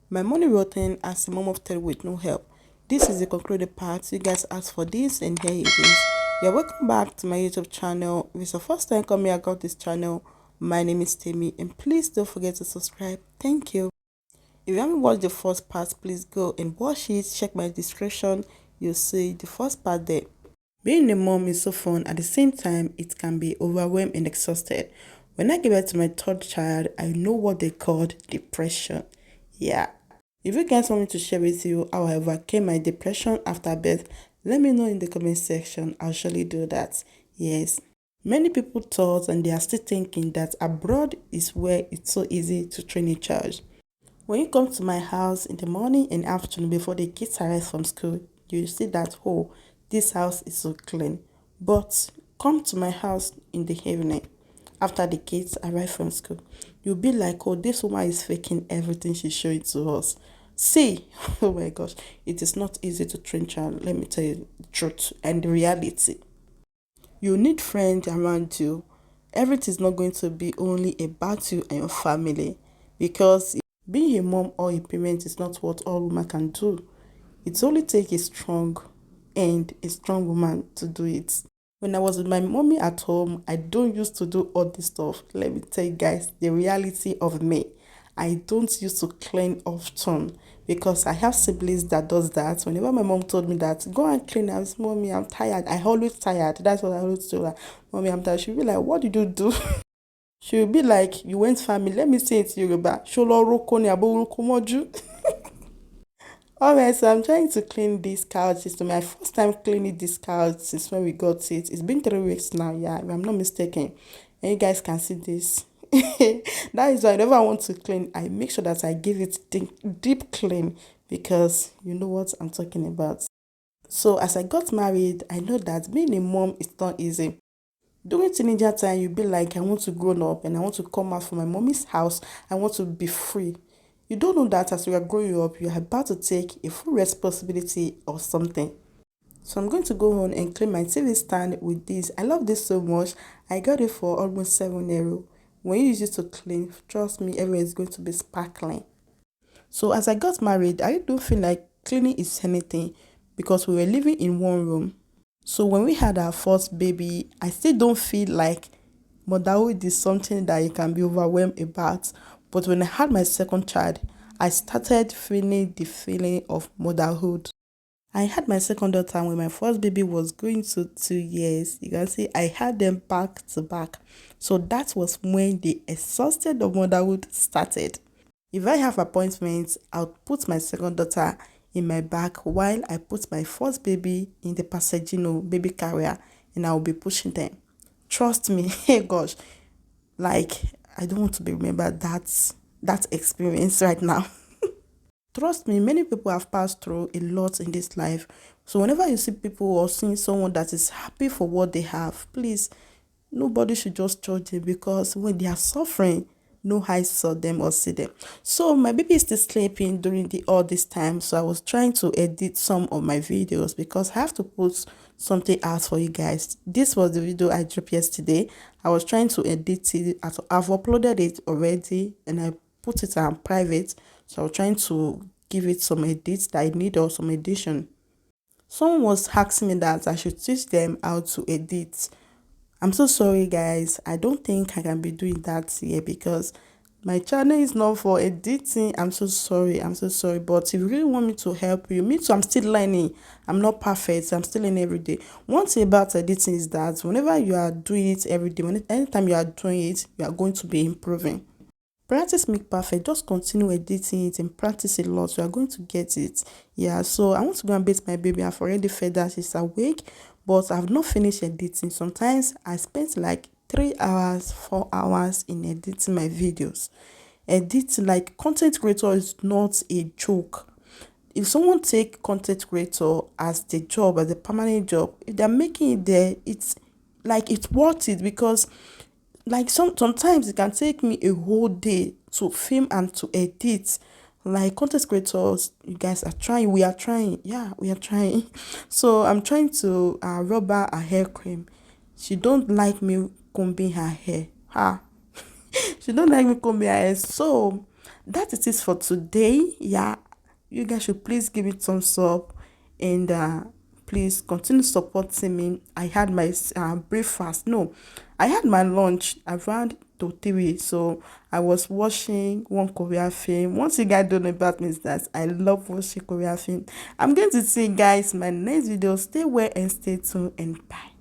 My morning routine as a mom of three with no help. This is the concluded part. You guys asked for this and here it is. You're welcome back to my YouTube channel. If it's the first time coming across this channel, my name is Tammy and please don't forget to subscribe. Thank you. If you haven't watched the first part, please go and watch it. Check my description. You'll see the first part there. Being a mom is so fun. At the same time, it can be overwhelmed and exhausted. When I gave birth to my third child, I know what they called depression. Yeah. If you guys want me to share with you how I overcame my depression after birth, let me know in the comment section. I'll surely do that. Yes. Many people thought and they are still thinking that abroad is where it's so easy to train a child. When you come to my house in the morning and afternoon before the kids arrive from school, you see that, oh, this house is so clean. But come to my house in the evening after the kids arrive from school, you'll be like, oh, this woman is faking everything she's showing to us. See, oh my gosh, it is not easy to train child. Let me tell you the truth and the reality. You need friends around you. Everything is not going to be only about you and your family, because being a mom or a parent is not what all women can do. It only takes a strong and a strong woman to do it. When I was with my mommy at home, I don't used to do all this stuff. Let me tell you guys the reality of me. I don't used to clean often because I have siblings that does that. Whenever my mom told me that, go and clean, I was, mommy, I'm tired. I always tired. That's what I always tell her. Mommy, I'm tired. She'll be like, what did you do? She'll be like, you went farming. Let me say it in Yoruba. Sholo roko ni abo roko moju. Alright, so I'm trying to clean this couch. It's my first time cleaning this couch since when we got it. It's been 3 weeks now, yeah, if I'm not mistaken. And you guys can see this. That is why whenever I want to clean, I make sure that I give it deep clean, because you know what I'm talking about. So as I got married, I know that being a mom is not easy. During teenager time, you'll be like, I want to grow up and I want to come out from my mommy's house. I want to be free. You don't know that as you are growing up, you are about to take a full responsibility or something. So I'm going to go on and clean my TV stand with this. I love this so much. I got it for almost €7. When you use it to clean, trust me, everywhere is going to be sparkling. So as I got married, I don't feel like cleaning is anything because we were living in one room. So when we had our first baby, I still don't feel like motherhood is something that you can be overwhelmed about. But when I had my second child, I started feeling the feeling of motherhood. I had my second daughter when my first baby was going to 2 years. You can see I had them back to back. So that was when the exhausted of motherhood started. If I have appointments, I'll put my second daughter in my bag while I put my first baby in the passenger baby carrier, and I'll be pushing them. Trust me, hey gosh, like I don't want to be remembered that experience right now. Trust me, many people have passed through a lot in this life. So whenever you see people or seeing someone that is happy for what they have, please, nobody should just judge them, because when they are suffering, no eyes saw them or see them. So my baby is still sleeping during all this time. So I was trying to edit some of my videos because I have to put something out for you guys. This was the video I dropped yesterday. I was trying to edit it. I've uploaded it already and I put it on private. So I was trying to give it some edits that I need or some addition. Someone was asking me that I should teach them how to edit. I'm so sorry guys, I don't think I can be doing that here because my channel is not for editing. I'm so sorry, but if you really want me to help you, me too, I'm still learning. I'm not perfect, I'm still learning every day. One thing about editing is that whenever you are doing it every day, anytime you are doing it, you are going to be improving. Practice make perfect. Just continue editing it and practice a lot. You are going to get it. Yeah, so I want to go and bathe my baby. I've already fed her. She's awake, but I've not finished editing. Sometimes I spend like 3 hours, 4 hours in editing my videos. Editing, like, content creator is not a joke. If someone take content creator as the job, as a permanent job, if they're making it there, it's like it's worth it, because like sometimes it can take me a whole day to film and to edit. Like content creators, you guys are trying, we are trying, yeah, we are trying. So I'm trying to rub her a hair cream. She don't like me combing her hair. She don't like me combing her hair. So that it is for today. Yeah, you guys should please give it thumbs up, and please continue supporting me. I had my breakfast. No, I had my lunch around to 3. So I was watching one Korean film. Once you guys don't know about me, is that I love watching Korean film. I'm going to see you guys in my next video. Stay well and stay tuned, and bye.